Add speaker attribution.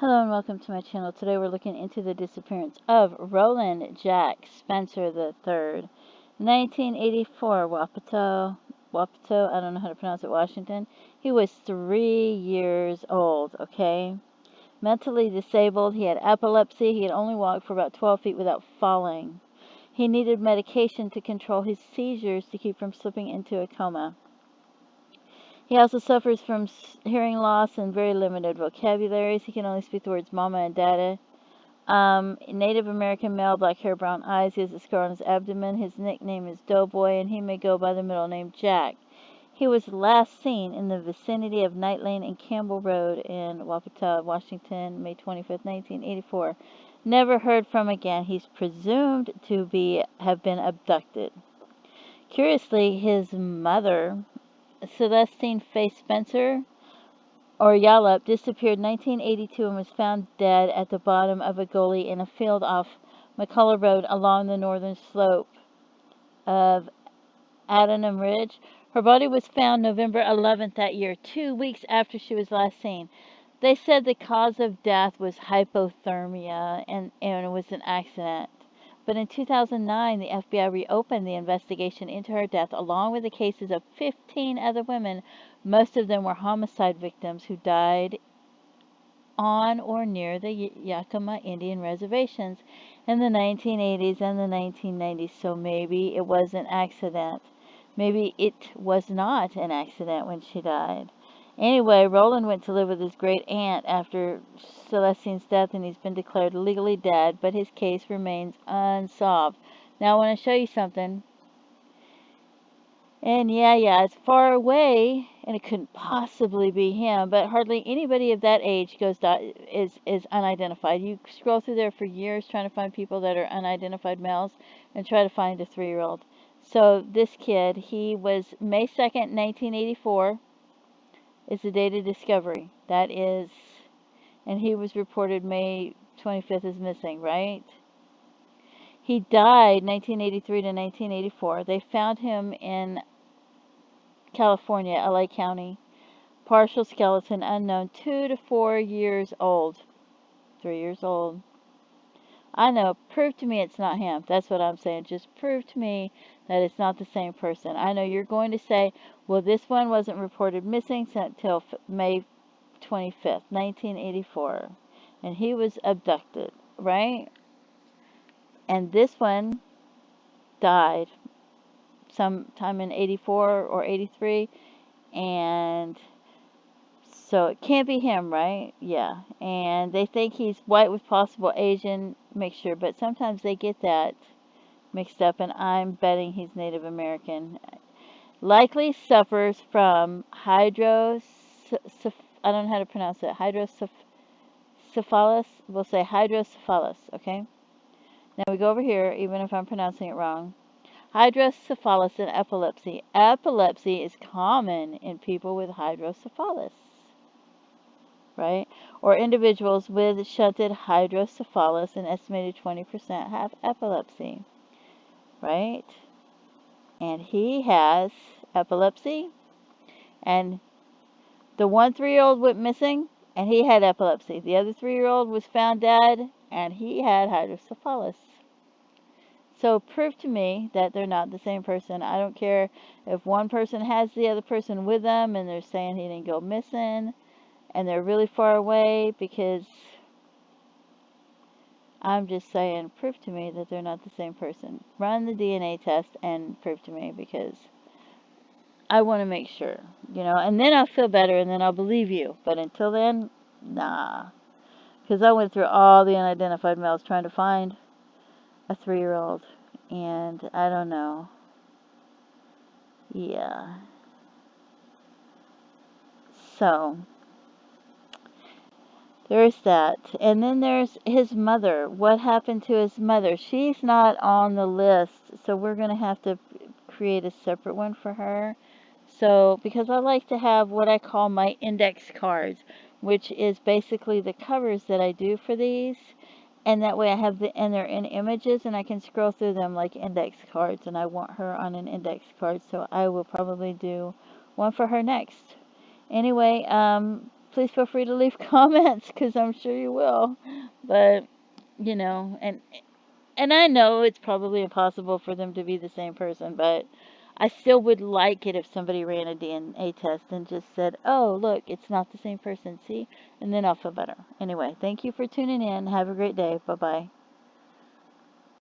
Speaker 1: Hello and welcome to my channel. Today we're looking into the disappearance of Roland Jack Spencer III. 1984, Wapato, I don't know how to pronounce it, Washington. He was 3 years old, okay? Mentally disabled, he had epilepsy, he could only walk for about 12 feet without falling. He needed medication to control his seizures to keep from slipping into a coma. He also suffers from hearing loss and very limited vocabularies. He can only speak the words mama and dada. Native American male, black hair, brown eyes. He has a scar on his abdomen. His nickname is Doughboy, and he may go by the middle name Jack. He was last seen in the vicinity of Night Lane and Campbell Road in Wapato, Washington, May 25th, 1984. Never heard from again. He's presumed to have been abducted. Curiously, his mother, Celestine Faye Spencer, or Yallop, disappeared in 1982 and was found dead at the bottom of a gully in a field off McCullough Road along the northern slope of Addenham Ridge. Her body was found November 11th that year, 2 weeks after she was last seen. They said the cause of death was hypothermia and it was an accident. But in 2009, the FBI reopened the investigation into her death, along with the cases of 15 other women. Most of them were homicide victims who died on or near the Yakima Indian reservations in the 1980s and the 1990s. So maybe it was an accident. Maybe it was not an accident when she died. Anyway, Roland went to live with his great aunt after Celestine's death, and he's been declared legally dead, but his case remains unsolved. Now, I want to show you something. And yeah, it's far away, and it couldn't possibly be him, but hardly anybody of that age is unidentified. You scroll through there for years trying to find people that are unidentified males and try to find a 3-year-old. So this kid, he was May 2nd, 1984. Is the date of discovery. That is, and he was reported May 25th as missing, right? He died 1983 to 1984. They found him in California, LA County. Partial skeleton unknown, 2 to 4 years old. 3 years old. I know, prove to me it's not him. That's what I'm saying. Just prove to me that it's not the same person. I know you're going to say, well, this one wasn't reported missing until May 25th, 1984. And he was abducted, right? And this one died sometime in 84 or 83. And so it can't be him, right? Yeah. And they think he's white with possible Asian mixture, but sometimes they get that mixed up, and I'm betting he's Native American. Likely suffers from I don't know how to pronounce it. Hydrocephalus. We'll say hydrocephalus, okay? Now we go over here, even if I'm pronouncing it wrong. Hydrocephalus and epilepsy. Epilepsy is common in people with hydrocephalus, right? Or individuals with shunted hydrocephalus, an estimated 20% have epilepsy, right? And he has epilepsy, and the one 3-year-old went missing, and he had epilepsy. The other 3-year-old was found dead, and he had hydrocephalus. So prove to me that they're not the same person. I don't care if one person has the other person with them, and they're saying he didn't go missing, and they're really far away, because I'm just saying, prove to me that they're not the same person. Run the DNA test and prove to me, because I want to make sure, and then I'll feel better, and then I'll believe you. But until then, nah. Because I went through all the unidentified males trying to find a 3-year-old, and I don't know. Yeah. So, there's that. And then there's his mother. What happened to his mother? She's not on the list, so we're going to have to create a separate one for her. So, because I like to have what I call my index cards, which is basically the covers that I do for these, and that way I have and they're in images, and I can scroll through them like index cards, and I want her on an index card, so I will probably do one for her next. Anyway, please feel free to leave comments, because I'm sure you will. But, you know, and I know it's probably impossible for them to be the same person, but I still would like it if somebody ran a DNA test and just said, oh, look, it's not the same person, see? And then I'll feel better. Anyway, thank you for tuning in. Have a great day. Bye-bye.